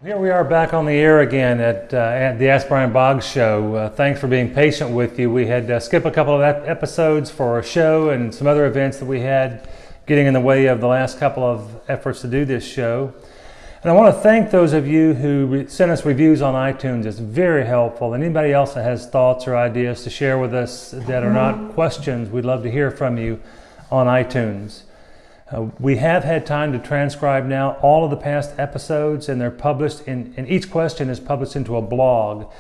Here we are back on the air again at the Ask Brian Boggs show. Thanks for being patient with you. We had to skip a couple of episodes for a show and some other events that we had getting in the way of the last couple of efforts to do this show. And I want to thank those of you who sent us reviews on iTunes. It's very helpful. And anybody else that has thoughts or ideas to share with us that are not questions, we'd love to hear from you on iTunes. We have had time to transcribe now all of the past episodes, and they're published and each question is published into a blog,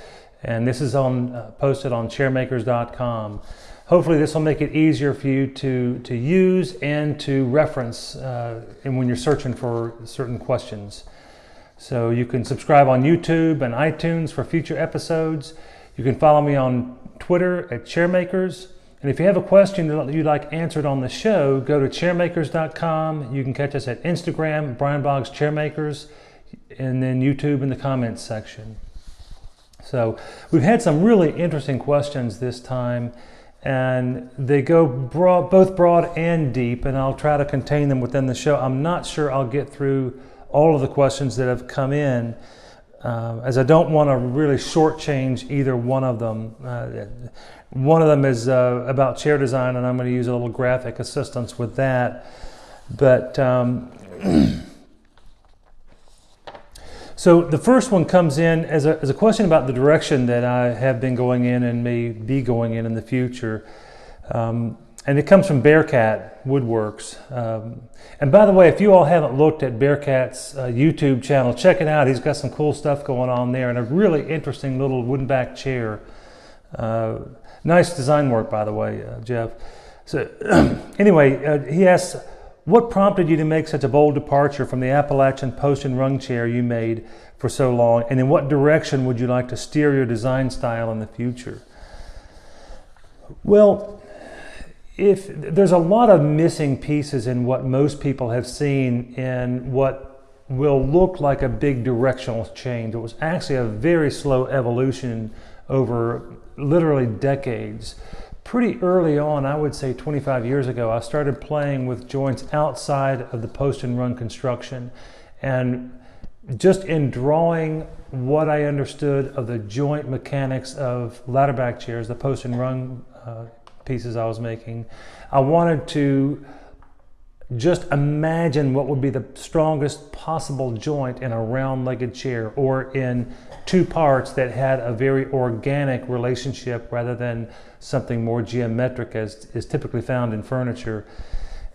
and this is posted on chairmakers.com. Hopefully this will make it easier for you to use and to reference and when you're searching for certain questions. So you can subscribe on YouTube and iTunes for future episodes. You can follow me on Twitter at chairmakers. And if you have a question that you'd like answered on the show, go to chairmakers.com. You can catch us at Instagram, Brian Boggs Chairmakers, and then YouTube in the comments section. So we've had some really interesting questions this time, and they go both broad and deep, and I'll try to contain them within the show. I'm not sure I'll get through all of the questions that have come in, as I don't want to really shortchange either one of them. One of them is about chair design, and I'm going to use a little graphic assistance with that. But so the first one comes in as a question about the direction that I have been going in and may be going in the future. And it comes from Bearcat Woodworks. And by the way, if you all haven't looked at Bearcat's YouTube channel, check it out. He's got some cool stuff going on there, and a really interesting little wooden back chair. Nice design work, by the way, Jeff. So anyway, he asks, what prompted you to make such a bold departure from the Appalachian post and rung chair you made for so long, and in what direction would you like to steer your design style in the future? Well, if there's a lot of missing pieces in what most people have seen in what will look like a big directional change. It was actually a very slow evolution over literally decades. Pretty early on, I would say 25 years ago, I started playing with joints outside of the post and rung construction, and just in drawing what I understood of the joint mechanics of ladder back chairs, the post and rung pieces I was making, I wanted to just imagine what would be the strongest possible joint in a round-legged chair, or in two parts that had a very organic relationship rather than something more geometric as is typically found in furniture.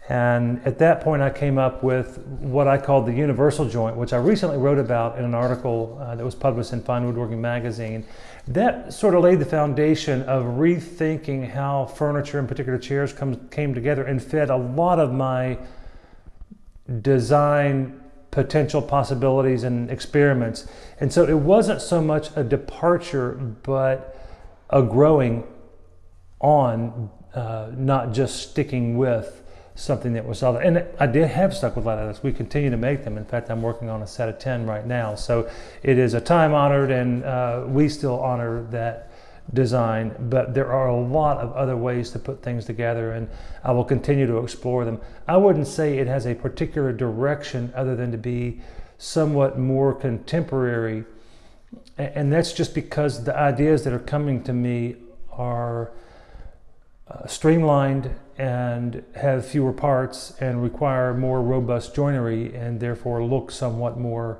And at that point I came up with what I called the universal joint, which I recently wrote about in an article that was published in Fine Woodworking magazine. That sort of laid the foundation of rethinking how furniture, in particular chairs, came together, and fed a lot of my design potential possibilities and experiments. And so it wasn't so much a departure, but a growing on, not just sticking with something that was solid. And I did have stuck with lattice. We continue to make them. In fact, I'm working on a set of 10 right now. So it is a time honored, and we still honor that design, but there are a lot of other ways to put things together, and I will continue to explore them. I wouldn't say it has a particular direction other than to be somewhat more contemporary. And that's just because the ideas that are coming to me are streamlined and have fewer parts and require more robust joinery, and therefore look somewhat more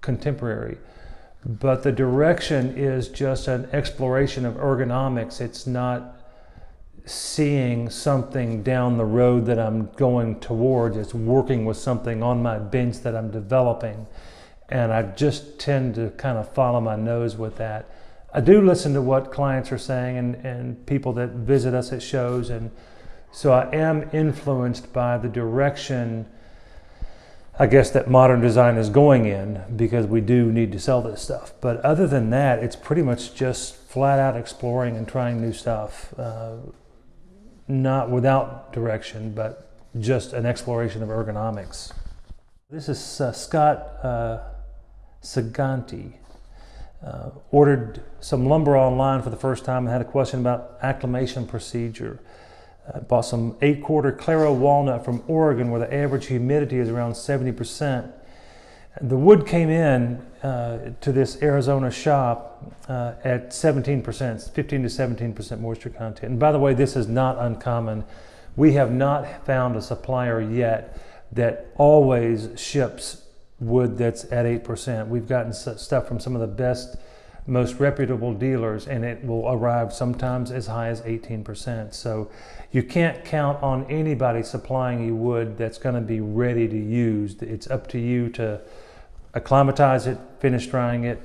contemporary. But the direction is just an exploration of ergonomics. It's not seeing something down the road that I'm going towards. It's working with something on my bench that I'm developing, and I just tend to kind of follow my nose with that. I do listen to what clients are saying and people that visit us at shows, and so I am influenced by the direction, I guess, that modern design is going in, because we do need to sell this stuff. But other than that, it's pretty much just flat out exploring and trying new stuff, not without direction, but just an exploration of ergonomics. This is Scott Saganti. Ordered some lumber online for the first time and had a question about acclimation procedure. Bought some 8-quarter Claro walnut from Oregon, where the average humidity is around 70%. The wood came in to this Arizona shop at 17%, 15 to 17% moisture content. And by the way, this is not uncommon. We have not found a supplier yet that always ships wood that's at 8%. We've gotten stuff from some of the best, most reputable dealers, and it will arrive sometimes as high as 18%. So you can't count on anybody supplying you wood that's going to be ready to use. It's up to you to acclimatize it, finish drying it.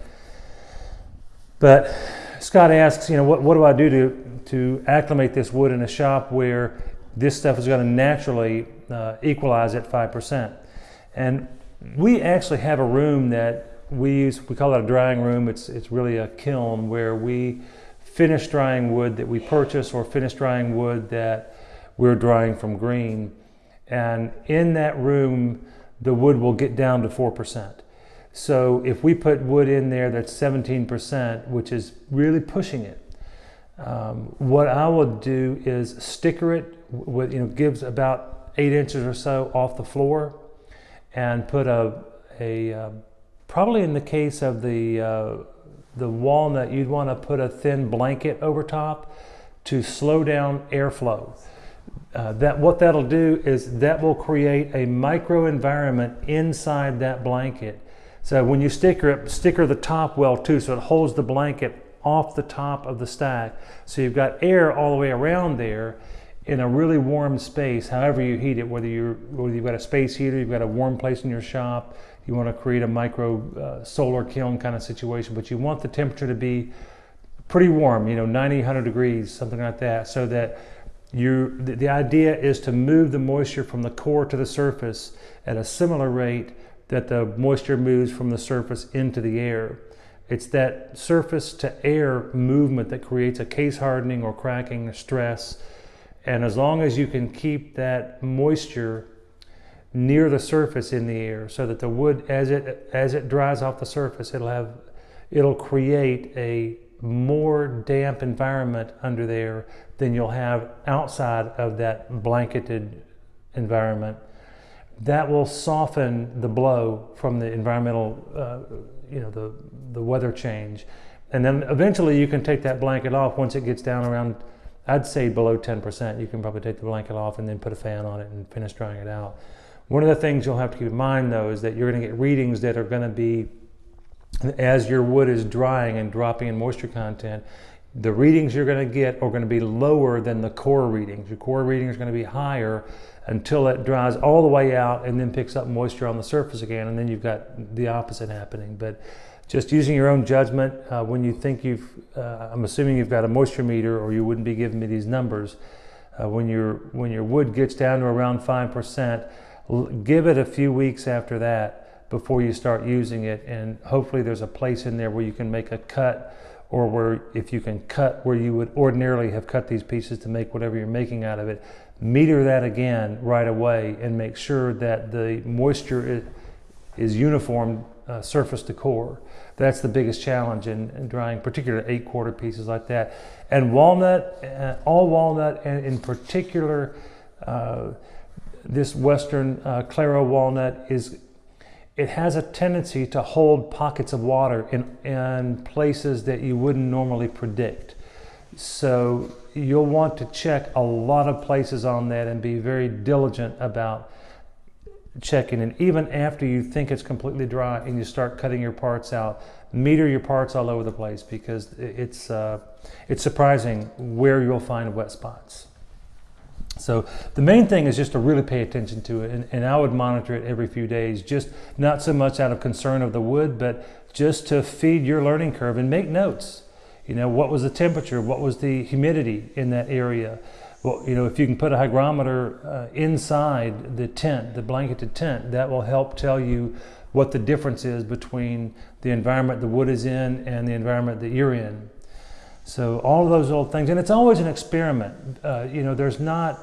But Scott asks, what do I do to acclimate this wood in a shop where this stuff is going to naturally equalize at 5%? And we actually have a room that we use. We call it a drying room. It's really a kiln where we finish drying wood that we purchase or finish drying wood that we're drying from green. And in that room, the wood will get down to 4%. So if we put wood in there that's 17%, which is really pushing it, what I would do is sticker it with, gives about 8 inches or so off the floor, and put probably in the case of the walnut, you'd want to put a thin blanket over top to slow down airflow. What that'll do is that will create a micro environment inside that blanket. So when you sticker the top well too, so it holds the blanket off the top of the stack. So you've got air all the way around there in a really warm space, however you heat it, whether you've got a space heater, you've got a warm place in your shop, you want to create a micro solar kiln kind of situation, but you want the temperature to be pretty warm, 90, 100 degrees, something like that, so that the idea is to move the moisture from the core to the surface at a similar rate that the moisture moves from the surface into the air. It's that surface to air movement that creates a case hardening or cracking stress. And as long as you can keep that moisture near the surface in the air, so that the wood, as it dries off the surface, it'll create a more damp environment under there than you'll have outside of that blanketed environment. That will soften the blow from the environmental, the weather change. And then eventually you can take that blanket off once it gets down around, I'd say below 10%. You can probably take the blanket off and then put a fan on it and finish drying it out. One of the things you'll have to keep in mind though is that you're going to get readings that are going to be, as your wood is drying and dropping in moisture content, the readings you're going to get are going to be lower than the core readings. Your core reading is going to be higher until it dries all the way out and then picks up moisture on the surface again, and then you've got the opposite happening. But just using your own judgment, when you think I'm assuming you've got a moisture meter or you wouldn't be giving me these numbers, when your wood gets down to around 5%, give it a few weeks after that before you start using it, and hopefully there's a place in there where you can make a cut, or where if you can cut where you would ordinarily have cut these pieces to make whatever you're making out of it, meter that again right away and make sure that the moisture is uniform surface to core. That's the biggest challenge in drying, particularly 8-quarter pieces like that. And walnut, all walnut, and in particular this Western Claro walnut, it has a tendency to hold pockets of water in places that you wouldn't normally predict. So you'll want to check a lot of places on that and be very diligent about checking. And even after you think it's completely dry and you start cutting your parts out, meter your parts all over the place, because it's surprising where you'll find wet spots. So the main thing is just to really pay attention to it, and I would monitor it every few days, just not so much out of concern of the wood, but just to feed your learning curve and make notes. What was the temperature? What was the humidity in that area? Well, if you can put a hygrometer inside the tent, the blanketed tent, that will help tell you what the difference is between the environment the wood is in and the environment that you're in. So all of those little things, and it's always an experiment. There's not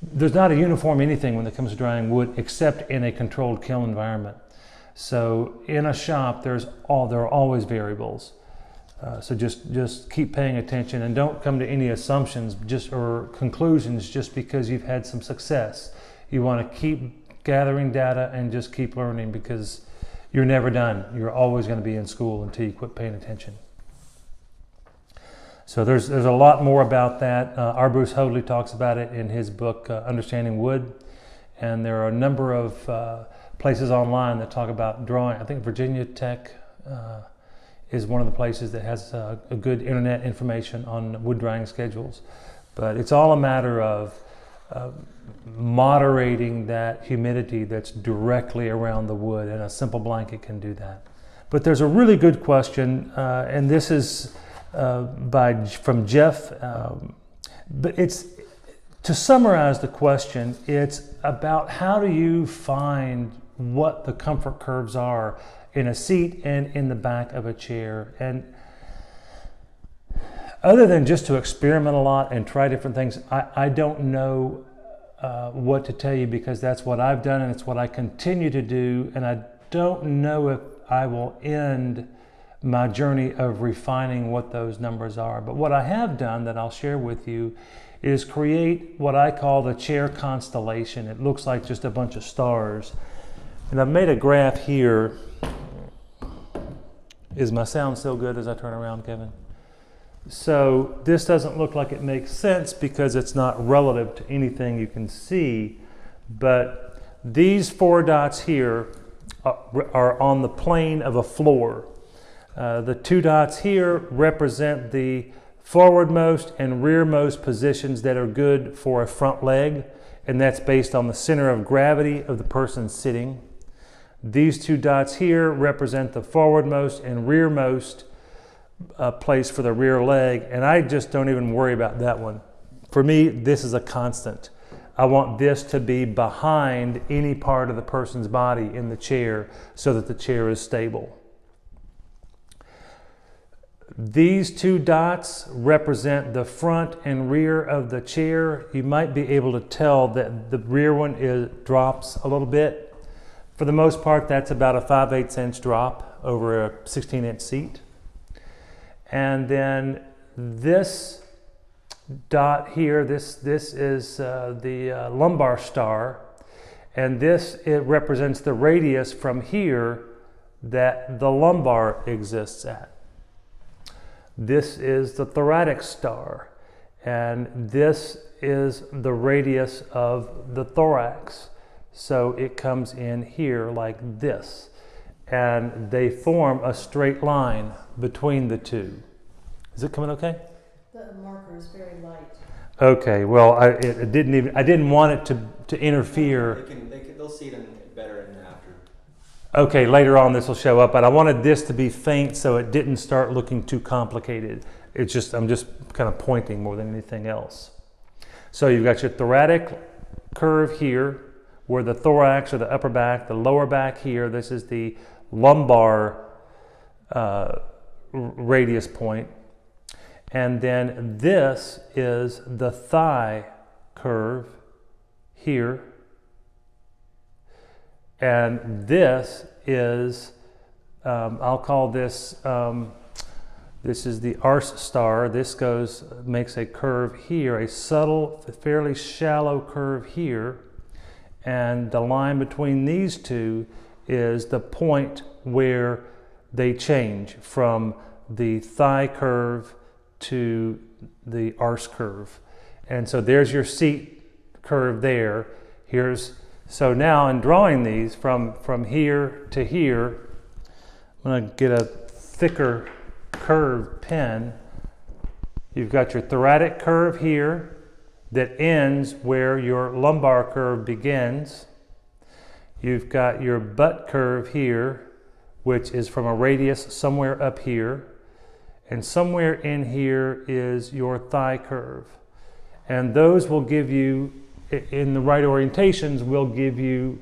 a uniform anything when it comes to drying wood, except in a controlled kiln environment. So in a shop, there are always variables. So just keep paying attention, and don't come to any assumptions or conclusions just because you've had some success. You want to gathering data and just keep learning, because you're never done. You're always going to be in school until you quit paying attention. So there's a lot more about that. R. Bruce Hoadley talks about it in his book, Understanding Wood. And there are a number of places online that talk about drawing. I think Virginia Tech is one of the places that has a good internet information on wood drying schedules. But it's all a matter of moderating that humidity that's directly around the wood, and a simple blanket can do that. But there's a really good question, and this is from Jeff. But it's, to summarize the question, it's about how do you find what the comfort curves are in a seat and in the back of a chair. And other than just to experiment a lot and try different things, I don't know what to tell you, because that's what I've done and it's what I continue to do. And I don't know if I will end my journey of refining what those numbers are. But what I have done that I'll share with you is create what I call the chair constellation. It looks like just a bunch of stars. And I've made a graph here. Is my sound still good as I turn around, Kevin? So this doesn't look like it makes sense because it's not relative to anything you can see, but these 4 dots here are on the plane of a floor. The 2 dots here represent the forwardmost and rearmost positions that are good for a front leg, and that's based on the center of gravity of the person sitting. These 2 dots here represent the forwardmost and rearmost place for the rear leg, and I just don't even worry about that one. For me, this is a constant. I want this to be behind any part of the person's body in the chair so that the chair is stable. These 2 dots represent the front and rear of the chair. You might be able to tell that the rear one drops a little bit. For the most part, that's about a 5/8 inch drop over a 16-inch seat. And then this dot here, this is the lumbar star, and it represents the radius from here that the lumbar exists at. This is the thoracic star, and this is the radius of the thorax. So it comes in here like this, and they form a straight line between the 2. Is it coming okay? The marker is very light. Okay, well, I didn't want it to interfere. They'll see it better in after. Okay, later on this will show up, but I wanted this to be faint so it didn't start looking too complicated. I'm just kind of pointing more than anything else. So you've got your thoracic curve here, where the thorax or the upper back, the lower back here, this is the lumbar radius point. And then this is the thigh curve here. And this is, I'll call this, this is the arse star. This makes a curve here, a subtle, fairly shallow curve here. And the line between these 2 is the point where they change from the thigh curve to the arse curve. And so there's your seat curve there. So now in drawing these from here to here, I'm going to get a thicker curved pen. You've got your thoracic curve here that ends where your lumbar curve begins. You've got your butt curve here, which is from a radius somewhere up here. And somewhere in here is your thigh curve. And those will give you, in the right orientations, will give you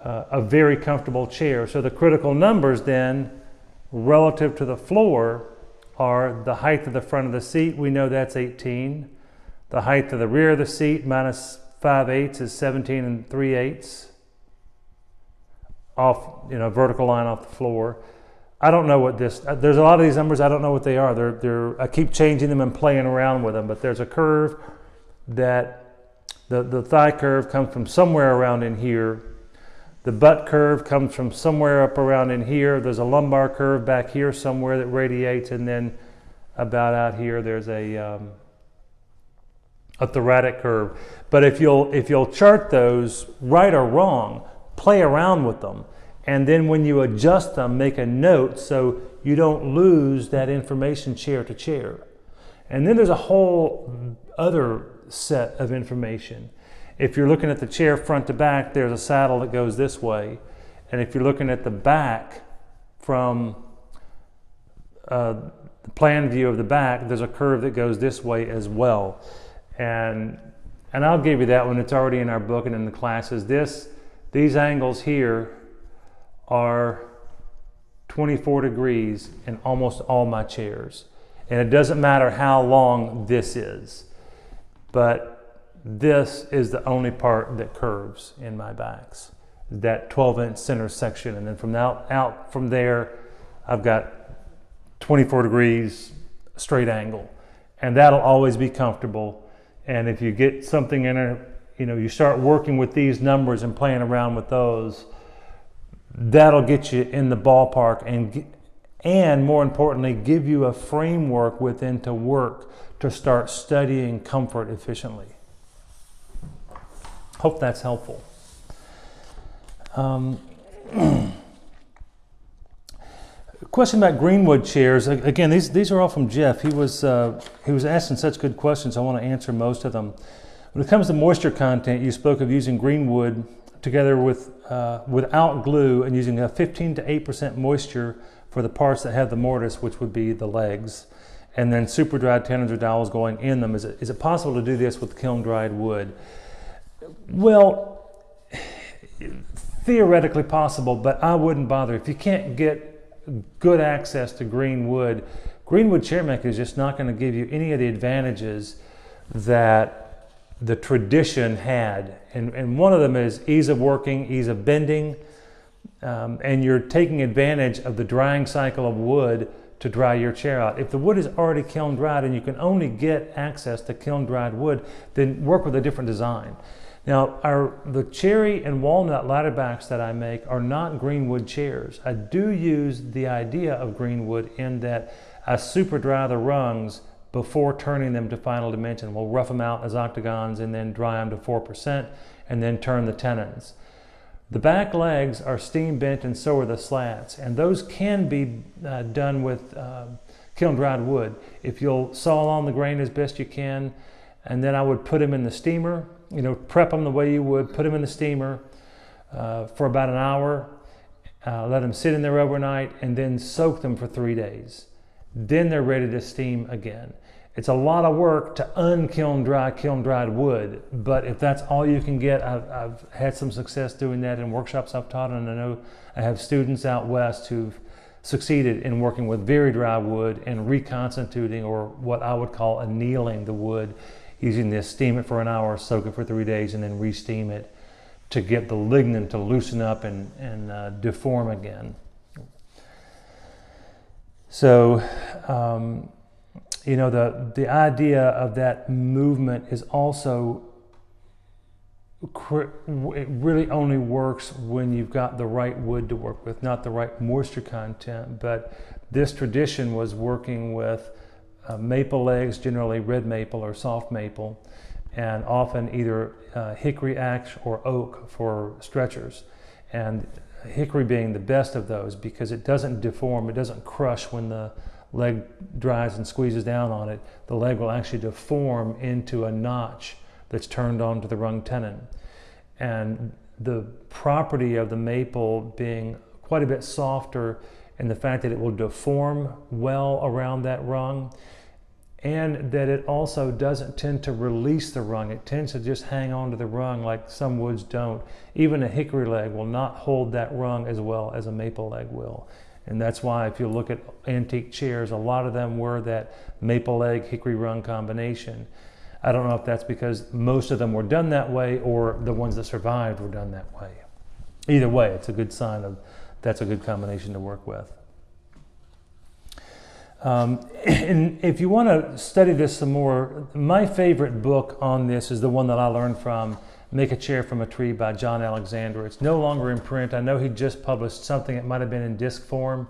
a very comfortable chair. So the critical numbers then, relative to the floor, are the height of the front of the seat. We know that's 18. The height of the rear of the seat minus 5/8 is 17 3/8 off, vertical line off the floor. I don't know what there's a lot of these numbers, I don't know what they are. I keep changing them and playing around with them, but there's a curve that the thigh curve comes from somewhere around in here, The butt curve comes from somewhere up around in here. There's a lumbar curve back here somewhere that radiates, and then about out here there's a thoracic curve. But if you'll chart those right or wrong, play around with them, and then when you adjust them, make a note so you don't lose that information chair to chair. And then there's a whole other set of information. If you're looking at the chair front to back, there's a saddle that goes this way. And if you're looking at the back from the plan view of the back, there's a curve that goes this way as well. And I'll give you that one. It's already in our book and in the classes. These angles here are 24 degrees in almost all my chairs. And it doesn't matter how long this is, but this is the only part that curves in my backs, that 12-inch center section. And then from out from there, I've got 24 degrees straight angle. And that'll always be comfortable. And if you get something in it, you start working with these numbers and playing around with those, that'll get you in the ballpark and more importantly, give you a framework within to work to start studying comfort efficiently. Hope that's helpful. Question about Greenwood chairs. Again, these are all from Jeff. He was asking such good questions. I want to answer most of them. When it comes to moisture content, you spoke of using Greenwood together with without glue and using a 15 to 8% moisture for the parts that have the mortise, which would be the legs, and then super dried tenons or dowels going in them. Is it possible to do this with kiln dried wood? Well, theoretically possible, but I wouldn't bother. If you can't get good access to Greenwood chair maker is just not going to give you any of the advantages that the tradition had. And one of them is ease of working, ease of bending, and you're taking advantage of the drying cycle of wood to dry your chair out. If the wood is already kiln dried and you can only get access to kiln dried wood, then work with a different design. Now, the cherry and walnut ladder backs that I make are not Greenwood chairs. I do use the idea of Greenwood in that I super dry the rungs before turning them to final dimension. We'll rough them out as octagons and then dry them to 4% and then turn the tenons. The back legs are steam bent and so are the slats, and those can be done with kiln dried wood. If you'll saw along the grain as best you can, and then I would put them in the steamer, prep them the way you would, put them in the steamer for about an hour, let them sit in there overnight, and then soak them for 3 days. Then they're ready to steam again. It's a lot of work to kiln dried wood, but if that's all you can get, I've had some success doing that in workshops I've taught, and I know I have students out west who've succeeded in working with very dry wood and reconstituting, or what I would call annealing the wood, using this, steam it for an hour, soak it for 3 days, and then re-steam it to get the lignin to loosen up and deform again. So, the idea of that movement is also, it really only works when you've got the right wood to work with, not the right moisture content. But this tradition was working with maple legs, generally red maple or soft maple, and often either hickory ash or oak for stretchers. And hickory being the best of those because it doesn't deform, it doesn't crush when the leg dries and squeezes down on it. The leg will actually deform into a notch that's turned onto the rung tenon. And the property of the maple being quite a bit softer in the fact that it will deform well around that rung, and that it also doesn't tend to release the rung. It tends to just hang on to the rung like some woods don't. Even a hickory leg will not hold that rung as well as a maple leg will. And that's why if you look at antique chairs, a lot of them were that maple leg, hickory rung combination. I don't know if that's because most of them were done that way or the ones that survived were done that way. Either way, it's a good sign of that's a good combination to work with. And if you want to study this some more, my favorite book on this is the one that I learned from Make a Chair from a Tree by John Alexander. It's no longer in print. I know he just published something. It might have been in disc form,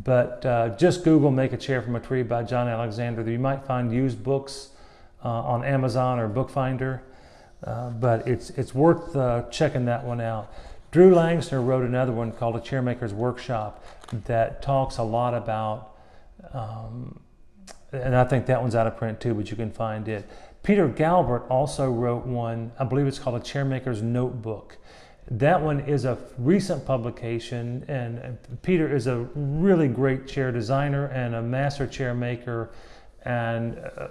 but just Google Make a Chair from a Tree by John Alexander. You might find used books on Amazon or Bookfinder, but it's worth checking that one out. Drew Langsner wrote another one called A Chairmaker's Workshop that talks a lot about, and I think that one's out of print too, but you can find it. Peter Galbert also wrote one, I believe it's called A Chairmaker's Notebook. That one is a recent publication, and Peter is a really great chair designer and a master chair maker and a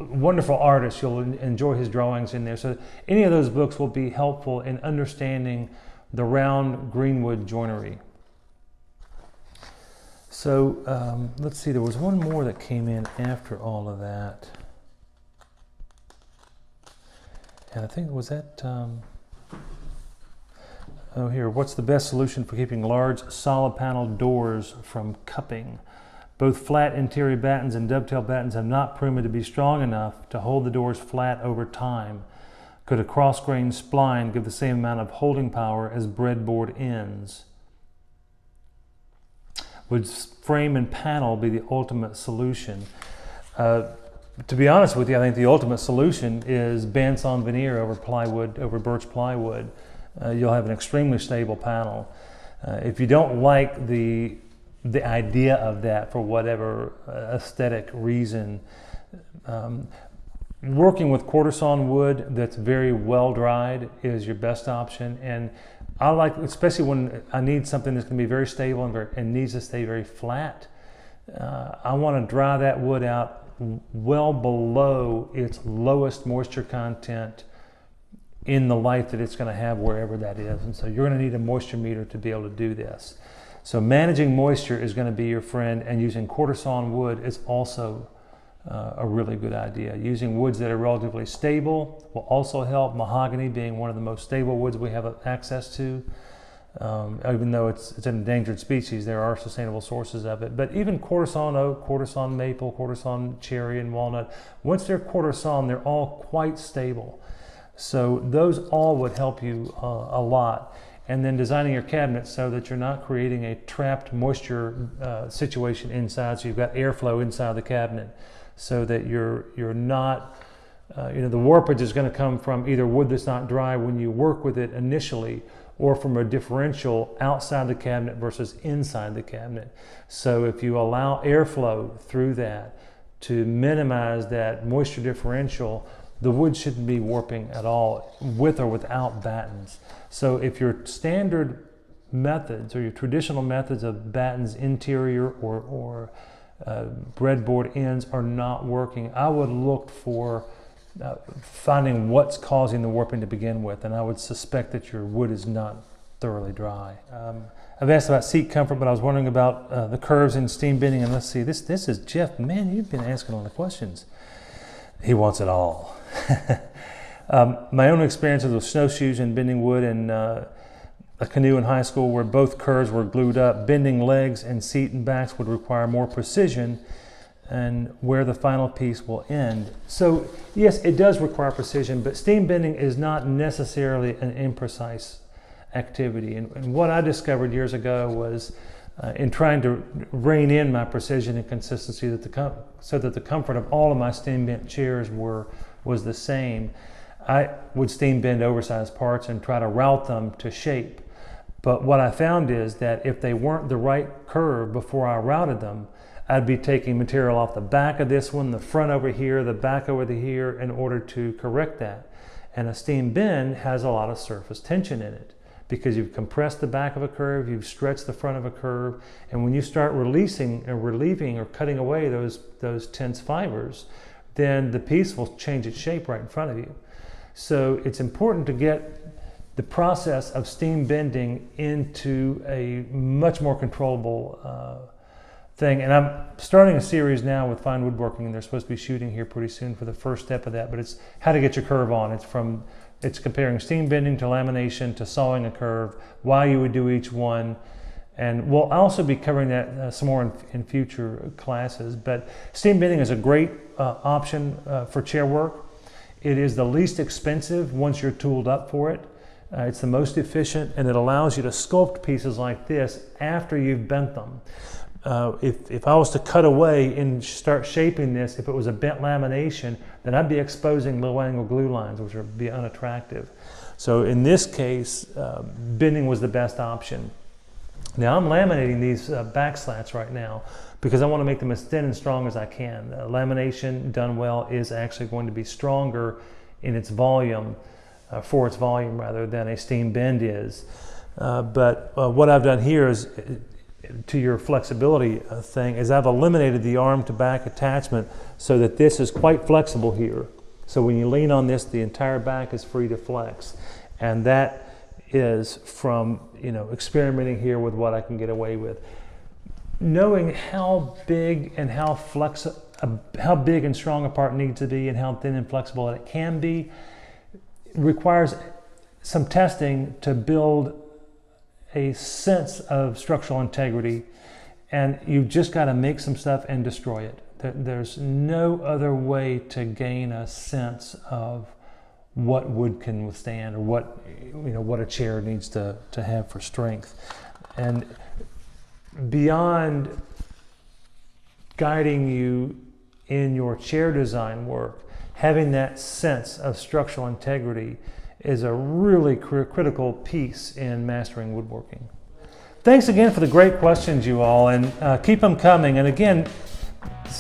wonderful artist. You'll enjoy his drawings in there. So any of those books will be helpful in understanding the round Greenwood joinery. So let's see, there was one more that came in after all of that. And I think, was that, oh here, what's the best solution for keeping large solid panel doors from cupping? Both flat interior battens and dovetail battens have not proven to be strong enough to hold the doors flat over time. Could a cross-grain spline give the same amount of holding power as breadboard ends? Would frame and panel be the ultimate solution? To be honest with you, I think the ultimate solution is bandsaw veneer over plywood, over birch plywood. You'll have an extremely stable panel. If you don't like the idea of that for whatever aesthetic reason, working with quarter sawn wood that's very well dried is your best option. And I like, especially when I need something that's going to be very stable and needs to stay very flat, I want to dry that wood out well below its lowest moisture content in the life that it's going to have wherever that is. And so you're going to need a moisture meter to be able to do this. So managing moisture is going to be your friend, and using quarter sawn wood is also a really good idea. Using woods that are relatively stable will also help, mahogany being one of the most stable woods we have access to. Even though it's an endangered species, there are sustainable sources of it. But even quarter sawn oak, quarter sawn maple, quarter sawn cherry, and walnut, once they're quarter sawn, they're all quite stable. So those all would help you a lot. And then designing your cabinet so that you're not creating a trapped moisture situation inside, so you've got airflow inside the cabinet, so that you're not, the warpage is going to come from either wood that's not dry when you work with it initially, or from a differential outside the cabinet versus inside the cabinet. So if you allow airflow through that to minimize that moisture differential, the wood shouldn't be warping at all, with or without battens. So if your standard methods or your traditional methods of battens interior or breadboard ends are not working, I would look for finding what's causing the warping to begin with, and I would suspect that your wood is not thoroughly dry. I've asked about seat comfort, but I was wondering about the curves in steam bending, and let's see, this is Jeff. Man, you've been asking all the questions. He wants it all. My own experiences with snowshoes and bending wood and a canoe in high school where both curves were glued up. Bending legs and seat and backs would require more precision and where the final piece will end. So yes, it does require precision, but steam bending is not necessarily an imprecise activity. And what I discovered years ago was in trying to rein in my precision and consistency so that the comfort of all of my steam bent chairs was the same, I would steam bend oversized parts and try to route them to shape. But what I found is that if they weren't the right curve before I routed them, I'd be taking material off the back of this one, the front over here, the back over here, in order to correct that. And a steam bend has a lot of surface tension in it because you've compressed the back of a curve, you've stretched the front of a curve, and when you start releasing or relieving or cutting away those tense fibers, then the piece will change its shape right in front of you. So it's important to get the process of steam bending into a much more controllable thing. And I'm starting a series now with Fine Woodworking, and they're supposed to be shooting here pretty soon for the first step of that, but it's how to get your curve on. It's comparing steam bending to lamination to sawing a curve, why you would do each one. And we'll also be covering that some more in future classes. But steam bending is a great option for chair work. It is the least expensive once you're tooled up for it. It's the most efficient, and it allows you to sculpt pieces like this after you've bent them. If I was to cut away and start shaping this, if it was a bent lamination, then I'd be exposing low angle glue lines, which would be unattractive. So in this case, bending was the best option. Now I'm laminating these back slats right now because I want to make them as thin and strong as I can. Lamination done well is actually going to be stronger in its volume, for its volume rather, than a steam bend is. But what I've done here is, to your flexibility thing, is I've eliminated the arm to back attachment so that this is quite flexible here. So when you lean on this, the entire back is free to flex. And that is from, experimenting here with what I can get away with. Knowing how big and how big and strong a part needs to be and how thin and flexible it can be requires some testing to build a sense of structural integrity, and you've just got to make some stuff and destroy it. There's no other way to gain a sense of what wood can withstand, or what a chair needs to have for strength. And beyond guiding you in your chair design work, having that sense of structural integrity is a really critical piece in mastering woodworking. Thanks again for the great questions, you all, and keep them coming. And again,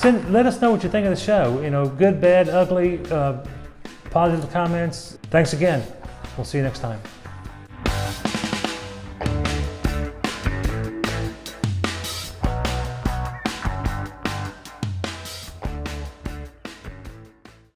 let us know what you think of the show. Good, bad, ugly, positive comments. Thanks again. We'll see you next time.